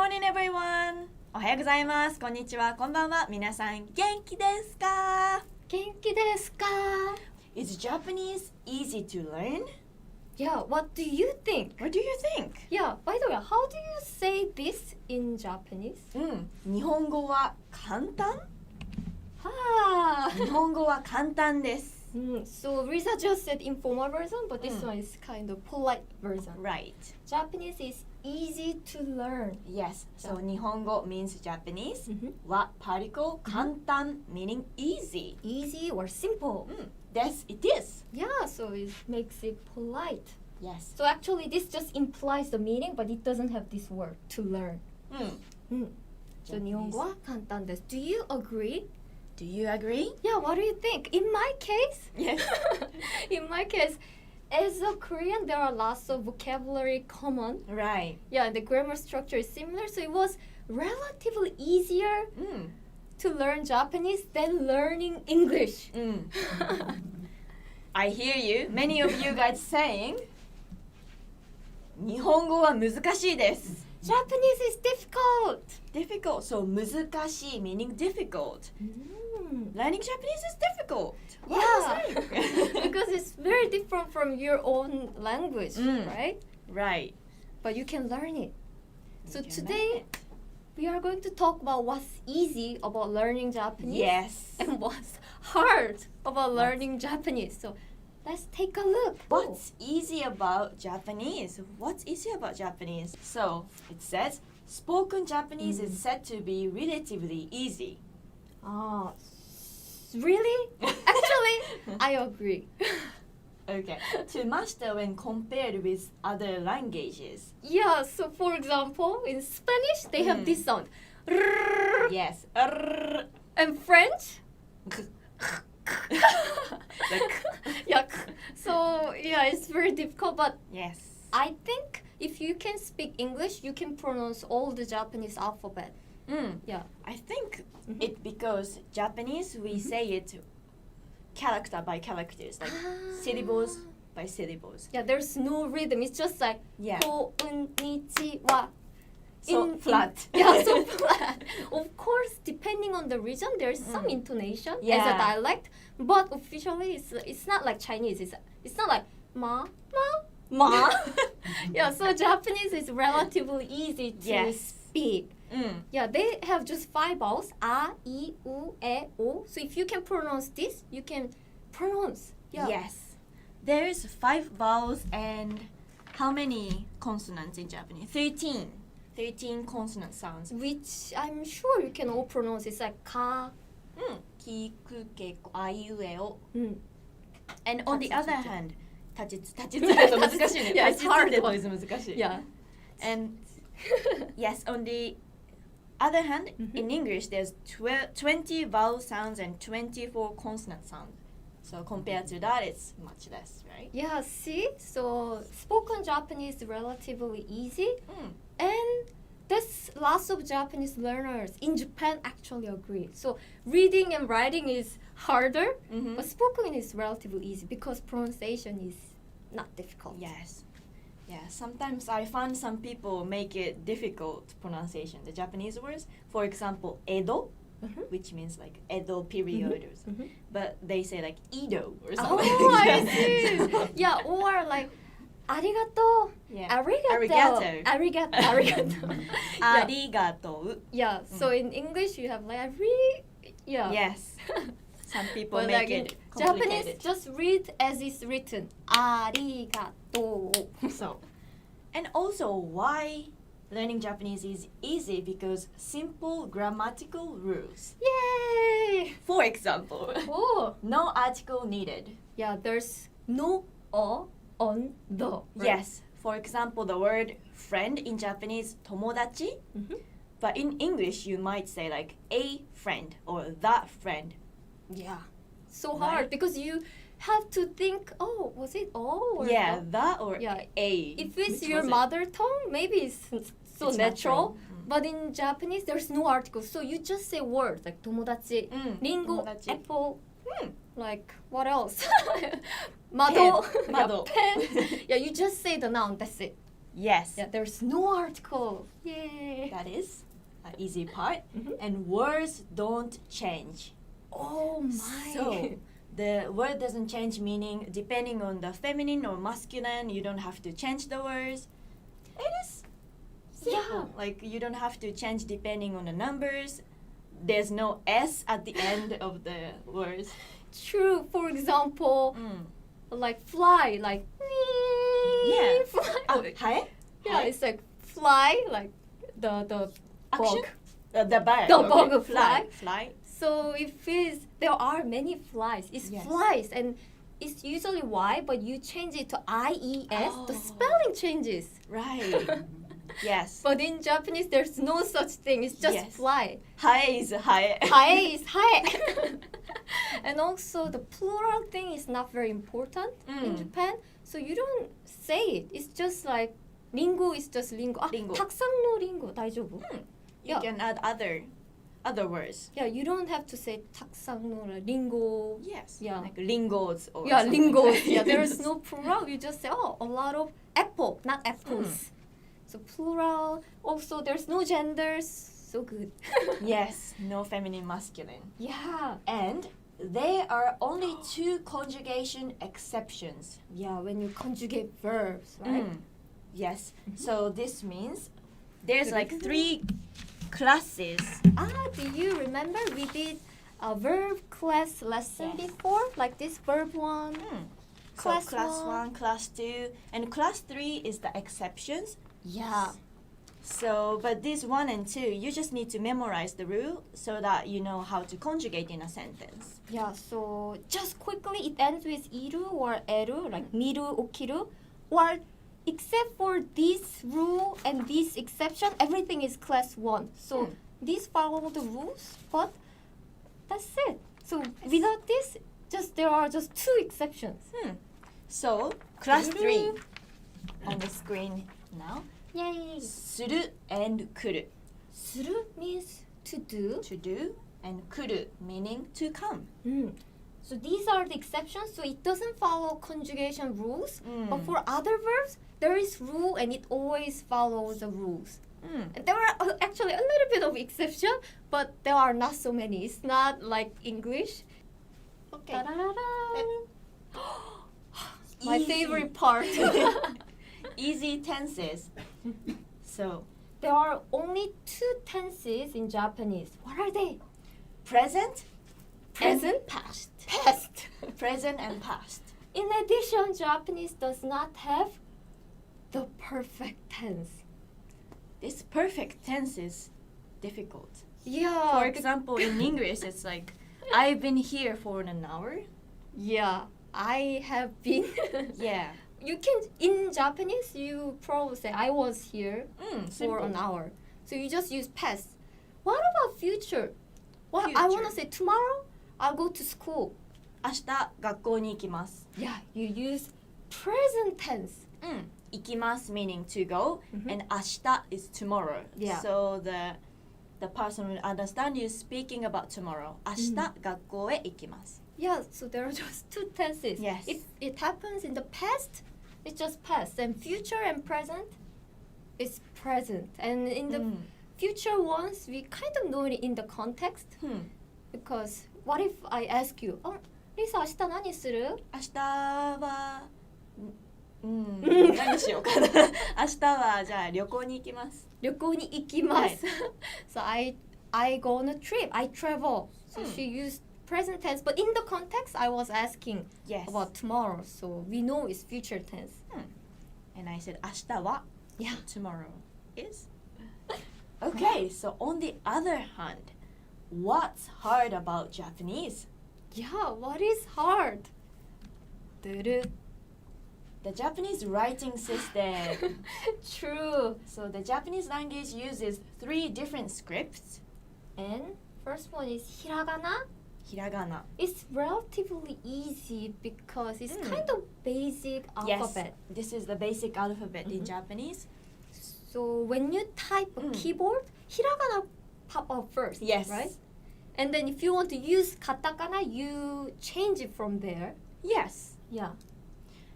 morning, everyone! おはようございます。こんにちは。こんばんは。皆さん、元気ですか？元気ですか? Is Japanese easy to learn? Yeah, what do you think? What do you think? Yeah, by the way, how do you say this in Japanese? 日本語は簡単？Ah. 日本語は簡単です。So Risa just said informal version, but this one is kind of polite version. Right. Japanese is easy to learn. Yes. So 日本語 means Japanese. は particle 簡単 meaning easy. Easy or simple. Yes, it is. Yeah, so it makes it polite. Yes. So actually this just implies the meaning, but it doesn't have this word, to learn. So 日本語は簡単です. Do you agree? Do you agree? Yeah, what do you think? In my case, Yes. in my case, as a Korean, there are lots of vocabulary common. Right. Yeah, and the grammar structure is similar, so it was relatively easier to learn Japanese than learning English. I hear you. Many of you guys saying 日本語は難しいです。Japanese is difficult. Difficult. So 難しい meaning difficult. Learning Japanese is difficult. Yeah, because it's very different from your own language, right? Right. But you can learn it. So You can today, learn it. we are going to talk about what's easy about learning Japanese. Yes. And what's hard about learning Japanese. So let's take a look. What's easy about Japanese? What's easy about Japanese? So it says spoken Japanese is said to be relatively easy. Ah, really? Actually, I agree. Okay. To master when compared with other languages. Yeah, so for example, in Spanish, they have this sound. Yes. And French? Yeah. So, yeah, it's very difficult, but Yes. I think if you can speak English, you can pronounce all the Japanese alphabet. Yeah. I think it because Japanese we say it character by characters, like syllables by syllables. Yeah, there's no rhythm. It's just like Yeah. konnichiwa. So flat. Yeah, so flat. Of course, depending on the region, there's some intonation as a Yeah. dialect, but officially it's not like Chinese. It's not like ma. Yeah, so Japanese is relatively easy to Yes. speak. Yeah, they have just 5 vowels: a, I, u, e, o. So if you can pronounce this, you can pronounce. Yeah. Yes. There's 5 vowels and how many consonants in Japanese? 13. 13 consonant sounds. Which I'm sure you can all pronounce. It's like ka. Ki, ku, ke, ko, a, i, u, e, o. Mm. And on the Tachitsu. other hand, 立ちつだと難しいね。 Yeah, it's hard 立ちつだと難しい。 Yeah. And yes, on the other hand, in English, there's 20 vowel sounds and 24 consonant sounds. So compared to that, it's much less, right? Yeah, see? So spoken Japanese is relatively easy. And there's lots of Japanese learners in Japan actually agree. So reading and writing is harder, but spoken is relatively easy because pronunciation is not difficult. Yes. Yeah, sometimes I find some people make it difficult pronunciation, the Japanese words. For example, Edo, which means like Edo period or something. But they say like Edo or something. Oh, I see. Yeah, or like arigato, Yeah. arigato, arigato, arigato. Yeah. Arigatou. Yeah, so in English you have like yeah. Yes. Some people But make like in it Japanese, complicated. just read as it's written. Arigato. So, and also why learning Japanese is easy because simple grammatical rules. Yay! For example, Oh, no article needed. yeah, there's no o on the. Right? Yes. For example, the word friend in Japanese, tomodachi. But in English, you might say like a friend or that friend. Yeah. So Right? hard because you have to think, oh, was it O or Yeah, the? that or Yeah. a. If it's Which your was it? mother tongue, maybe it's so It's natural. natural. But in Japanese, there's no article. So you just say words like tomodachi, ringo, tomodachi. apple. Like, what else? Mado. Pen. Mado. Yeah, pen. Yeah, you just say the noun, that's it. Yes. Yeah, there's no article. Yay. That is an easy part. Mhm. And words don't change. Oh my. So the word doesn't change, meaning depending on the feminine or masculine, you don't have to change the words. It is simple. Yeah. Like you don't have to change depending on the numbers. There's no S at the end of the words. True. For example, Mm. like fly, like Yeah. fly. Hae? Yeah, Hae? it's like fly, like the Action? bug. The bird. The okay. bug Fly. fly. Fly. So if it's there are many flies, it's Yes. flies, and it's usually Y, but you change it to IES, the Oh. spelling changes. Right. Yes. But in Japanese, there's no such thing. It's just Yes. fly. Hae is hae. Hae is hae. And also the plural thing is not very important in Mm. Japan. So you don't say it. It's just like ringo is just ringo. Ringo. 탁상로 ringo 大丈夫? You Yeah. can add other words. Yeah, you don't have to say 탁상로 like ringo. Yes. Yeah. Like lingos or Yeah, something. lingos. Yeah, there is no plural. You just say, oh, a lot of apple, not apples. So plural. Also, there's no genders. So good. Yes. No feminine, masculine. Yeah. And there are only two conjugation exceptions. Yeah, when you conjugate verbs, right? Mm. Yes. So this means there's like 3 classes. Do you remember we did a verb class lesson Yes. before? Like this verb 1. So Class class one. 1, class 2, and class 3 is the exceptions. Yeah. So, but this 1 and 2, you just need to memorize the rule so that you know how to conjugate in a sentence. Yeah, so just quickly it ends with iru or eru, like miru, okiru. Or except for this rule and this exception, everything is class 1. So Hmm. these follow the rules, but that's it. So without this, there are just 2 exceptions. So, class 3 on the screen now. Yay! する and 来る. Suru means to do. To do and 来る meaning to come. So these are the exceptions. So it doesn't follow conjugation rules. Mm. But for other verbs, there is rule and it always follows the rules. Mm. And there are actually a little bit of exception, but there are not so many. It's not like English. Okay. Ta-da-da-da. My Easy. favorite part. Easy tenses. So, There are only 2 tenses in Japanese. What are they? present, Present, and past. past. Present and past. In addition, Japanese does not have the perfect tense. This perfect tense is difficult. Yeah. For example, in English, it's like, I've been here for an hour. Yeah, I have been. Yeah. You can, in Japanese, you probably say, I was here for Simple. an hour. So you just use past. What about future? What I want to Future. say, tomorrow I'll go to school. 明日学校に行きます。 Yeah, you use present tense. 行きます meaning to go, Mhm. and 明日 is tomorrow. Yeah. So the person will understand you speaking about tomorrow. 明日、学校へ行きます。 Yeah, so there are just 2 tenses. Yes. If it happens in the past, it's just past. And future and present, it's present. And in the future ones, we kind of know it in the context. Because what if I ask you, Lisa, 明日何する? 明日は、何しようかな。明日はじゃあ旅行に行きます。旅行に行きます. So I go on a trip. I travel. So she used present tense. But in the context, I was asking Yes. about tomorrow. So we know it's future tense. And I said 明日は Yeah. tomorrow is. Okay, so on the other hand, what's hard about Japanese? Yeah, what is hard? Duru. The Japanese writing system. True. So the Japanese language uses 3 different scripts. And first one is hiragana. Hiragana. It's relatively easy because it's kind of basic Yes, alphabet. this is the basic alphabet in Mhm. Japanese. So when you type a keyboard, hiragana pop up first, Yes. right? And then if you want to use katakana, you change it from there. Yes. Yeah.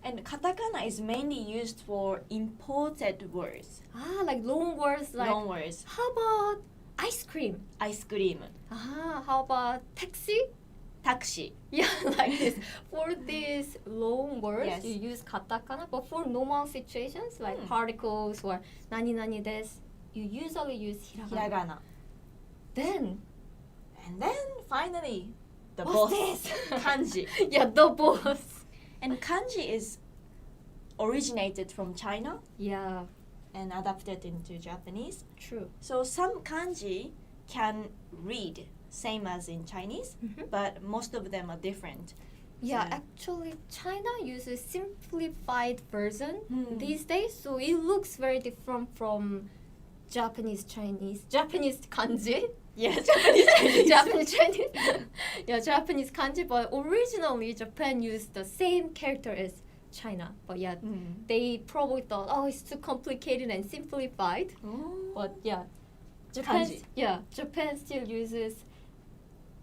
And katakana is mainly used for imported words, Like long words like long words. how about ice cream? Ice cream, How about taxi? taxi. Yeah, like this. For these long words, Yes. you use katakana, but for normal situations like Mm. particles or nani nani desu, you usually use hiragana. Hiragana. Then, And then finally, the what's boss, this? kanji. Yeah, the boss. And kanji is originated from China Yeah, and adapted into Japanese. true. So some kanji can read same as in Chinese, but most of them are different. Yeah, So- actually, China uses simplified version Hmm. these days, so it looks very different from Japanese kanji. Yes, Japanese Chinese. Japanese Chinese. Yeah, Japanese kanji, but originally Japan used the same character as China. But yeah, Mm. they probably thought, oh, it's too complicated and simplified. Oh. But yeah, Japan. Kanji. Yeah, Japan still uses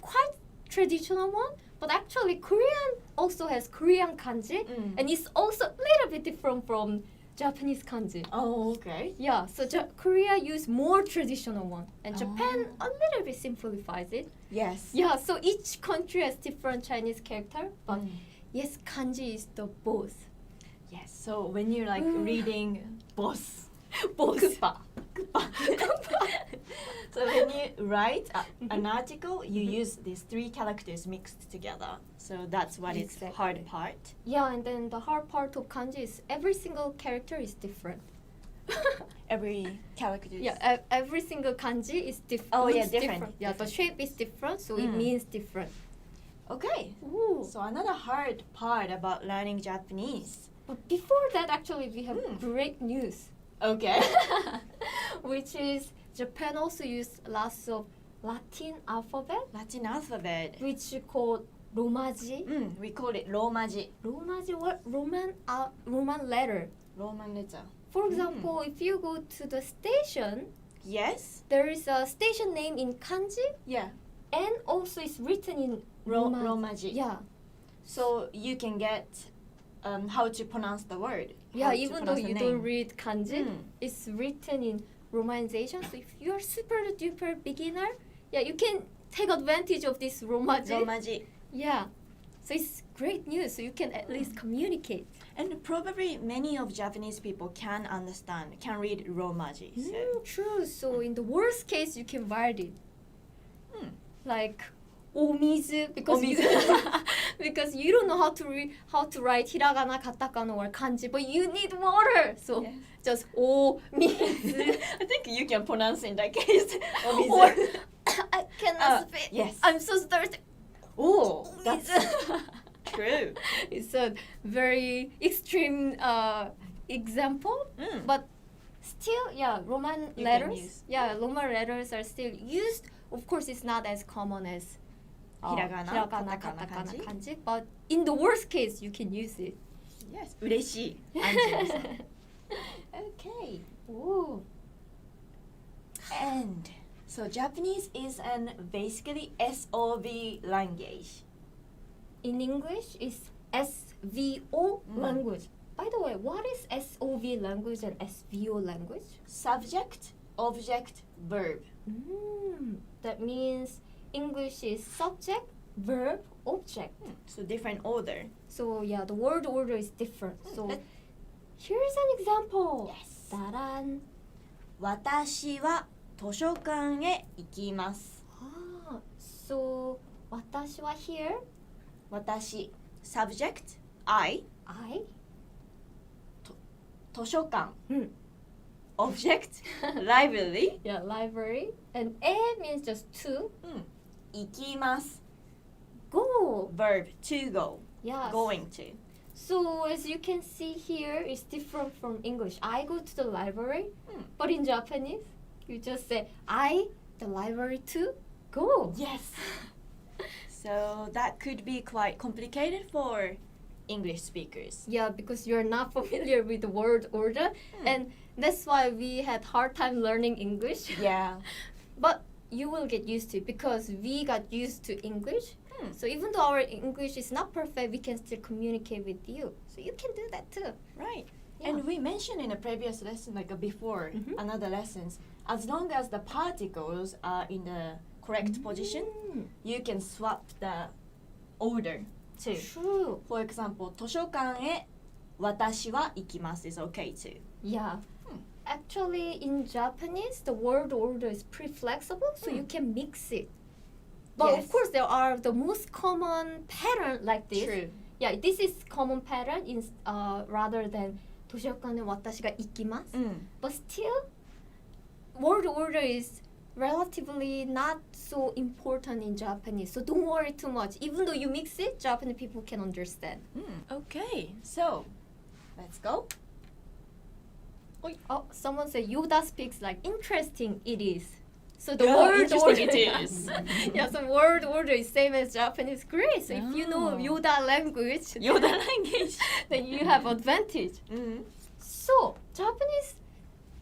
quite traditional one. But actually, Korean also has Korean kanji, Mm. and it's also a little bit different from Japanese kanji. Oh, okay. Yeah, so Korea use more traditional one, and Japan Oh. a little bit simplifies it. Yes. Yeah, so each country has different Chinese character, but Mm. yes, kanji is the both. Yes. So when you're like reading boss, Boss. Kupa. So when you write an article, you use these three characters mixed together. So that's what is Exactly. hard part. Yeah, and then the hard part of kanji is every single character is different. Every character. Yeah, every single kanji is different. Oh, yeah, different. Yeah, the shape is different, so it Mm. means different. Okay. Ooh. So another hard part about learning Japanese. But before that, actually, we have Mm. great news. Okay. Which is Japan also used lots of Latin alphabet, Latin alphabet. which called Romaji. We call it Romaji. Romaji, what Roman letter. Roman letter. For example, if you go to the station, Yes. there is a station name in kanji, Yeah. and also it's written in Romaji. Yeah, So you can get how to pronounce the word. yeah. how to Even though pronounce the you name. don't read kanji, Mm. it's written in Romanization. So if you're super duper beginner, yeah, you can take advantage of this Romaji. Romaji. Yeah. So it's great news. So you can at least communicate. And probably many of Japanese people can understand, can read Romaji. So. True. So in the worst case, you can write it Mm. like omizu because you because you don't know how to write hiragana, katakana, or kanji, but you need water. So Yes. just omizu. I think you can pronounce in that case. Omizu. Or I cannot spit. yes. I'm so thirsty. Oh, that's Omizu. true. It's a very extreme example, Mm. but still, yeah, Roman You can letters. use. Yeah, Roman letters are still used. Of course, it's not as common as Hiragana, katakana, kanji. kanji. But in the worst case, you can use it. Yes. 嬉しい。アンジェラさん。Okay. Ooh. And so Japanese is an basically SOV language. In English, it's SVO Mm. language. By the way, what is SOV language and SVO language? Subject, object, verb. That means English is subject, verb, object. So different order. So yeah, the word order is different. So Let- here's an example. Yes. Daran. 私は図書館へ行きます。 So 私は here. 私 subject I I. 図書館 object Hmm. library Yeah, library. And A means just to 行きます go. verb to go Yeah. going to So as you can see here, it's different from English. I go to the library, Hmm. but in Japanese, you just say I, the library to go. yes so that could be quite complicated for English speakers. Yeah, because you're not familiar with the word order, and that's why we had hard time learning English. Yeah. But you will get used to it because we got used to English. So even though our English is not perfect, we can still communicate with you. So you can do that too. Right. Yeah. And we mentioned in a previous lesson, like before another lessons, as long as the particles are in the correct position, you can swap the order too. True. For example, 図書館へ私は行きます is okay too. Yeah. Actually, in Japanese, the word order is pretty flexible, so you can mix it. But Yes. of course, there are the most common pattern like this. True. Yeah, this is common pattern in rather than 図書館へ私が行きます. But still, word order is relatively not so important in Japanese. So don't worry too much. Even though you mix it, Japanese people can understand. Okay, so let's go. Oh, someone said Yoda speaks like interesting it is. So the Yeah, word interesting order it is. yeah, so word order is same as Japanese. Great. So if you know Oh. Yoda language, Yoda language. then you have advantage. So Japanese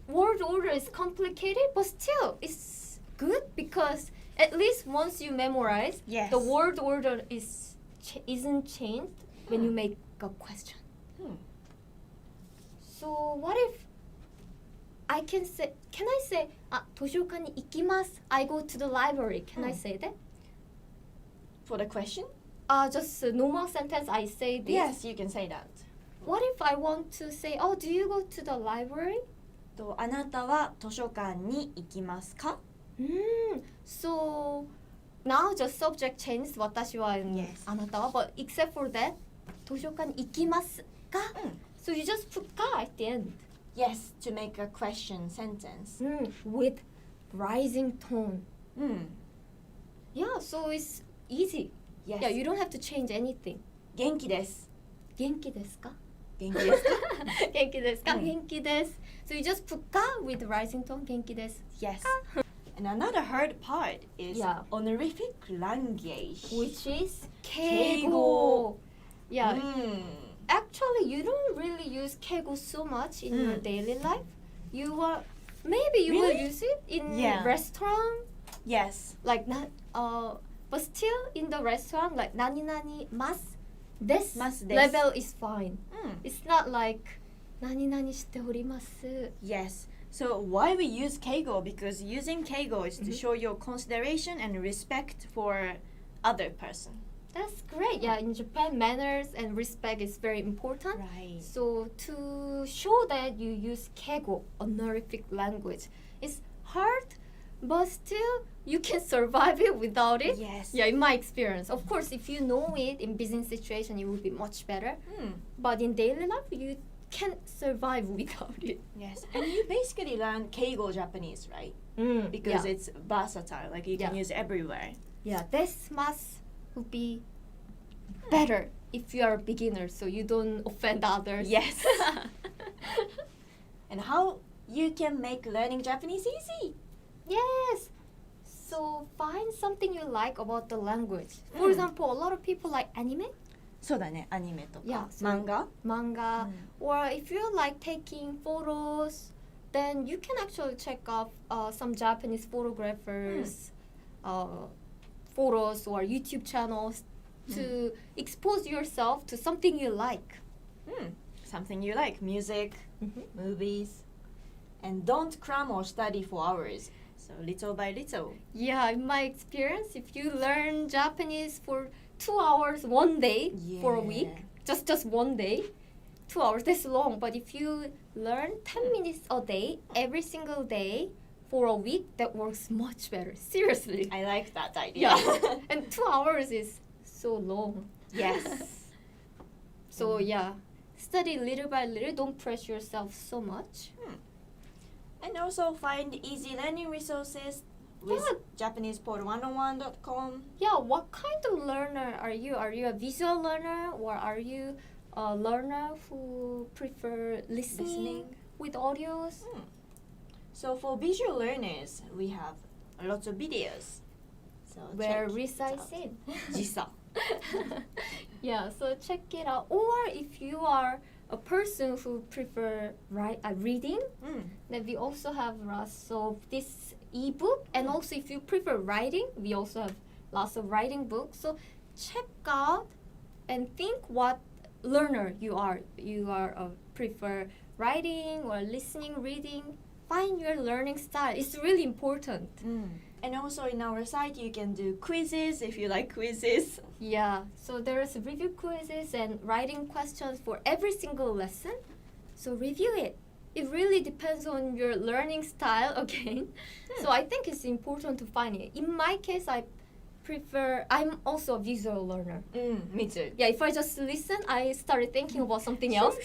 word order is complicated, but still it's good because at least once you memorize, Yes. the word order isn't changed when you make a question. So what if I can say, "図書館に行きます. I go to the library." Can I say that? For the question? Just a normal sentence. I say this. Yes, you can say that. What if I want to say, "Oh, do you go to the library?" あなたは図書館に行きますか? So now just subject changed. 私は Yes. あなたは but except for that, 図書館に行きますか? So you just put か at the end. Yes, to make a question sentence. With rising tone. Mm. Yeah, so it's easy. Yes. Yeah, you don't have to change anything. 元気です。元気ですか?元気ですか? 元気ですか?元気です. So you just put か with rising tone. 元気です. Yes. And another hard part is Yeah. honorific language. Which is 敬語. 敬語. Yeah. Mm. Actually, you don't really use 敬語 so much in your daily life. Maybe you will Really? use it in Yeah. restaurant. Yes. Like but still in the restaurant, like 何々ます this ますです. level is fine. Mm. It's not like 何々しております. Yes. So why we use keigo? Because using keigo is to show your consideration and respect for other person. That's great. Yeah, in Japan, manners and respect is very important. Right. So to show that you use keigo, honorific language, it's hard, but still you can survive it without it. Yes. Yeah, in my experience. Of course, if you know it in business situation, it will be much better. But in daily life, you can't survive without it. Yes. And you basically learn keigo Japanese, right? Because yeah. it's versatile. Like you can Yeah. use it everywhere. Yeah, this must would be better if you are a beginner, so you don't offend others. Yes. And how you can make learning Japanese easy. Yes. So find something you like about the language. For example, a lot of people like anime, そうだね、アニメとか、 Yeah, so- 漫画 manga, or if you like taking photos, then you can actually check out some Japanese photographers, photos or YouTube channels to expose yourself to something you like. Something you like, music, movies. And don't cram or study for hours. So little by little. Yeah, in my experience, if you learn Japanese for 2 hours one day for a week, Yeah. just one day, 2 hours, that's long. But if you learn 10 minutes a day, every single day for a week, that works much better. Seriously. I like that idea. Yeah. And 2 hours is so long. Yes. So yeah, study little by little. Don't pressure yourself so much. And also find easy learning resources with JapanesePod101.com. Yeah, what kind of learner are you? Are you a visual learner or are you a learner who prefer listening with audios? So for visual learners, we have lots of videos. So Where check Risa it is out. in. Jisa. Yeah, so check it out. Or if you are a person who prefer reading, then we also have lots of this ebook, and also if you prefer writing, we also have lots of writing books. So check out and think what learner you are. You are prefer writing or listening, reading. Find your learning style. It's really important. And also in our site, you can do quizzes if you like quizzes. Yeah, so there's review quizzes and writing questions for every single lesson. So review it. It really depends on your learning style again. So I think it's important to find it. In my case, I'm also a visual learner. Me too. Yeah, if I just listen, I started thinking about something else.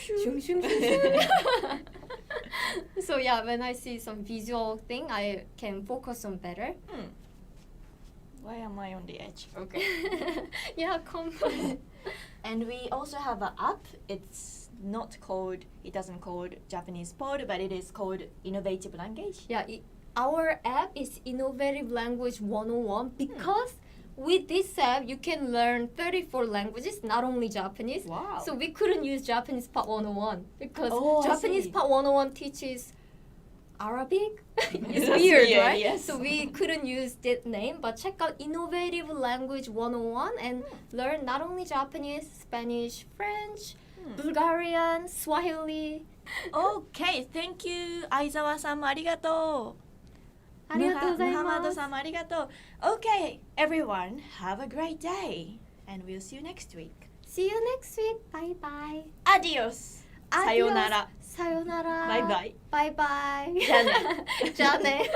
So yeah, when I see some visual thing, I can focus on better. Why am I on the edge? Okay. Yeah, come. And we also have an app. It doesn't called Japanese Pod, but it is called Innovative Language. Yeah, our app is Innovative Language 101 because with this app you can learn 34 languages, not only Japanese. Wow. So we couldn't use Japanese Part 101 because I Japanese see. Part 101 teaches Arabic. It's weird, Yeah, right? yes. So we couldn't use that name, but check out Innovative Language 101 and learn not only Japanese, Spanish, French, Bulgarian, Swahili. Okay, thank you. 相沢さんもありがとう。ありがとうございます。ムハマドさんもありがとう。Okay, everyone, have a great day. And we'll see you next week. See you next week. Bye bye. Adios. さようなら。さようなら。バイバイ。バイバイ。じゃあね。じゃあね。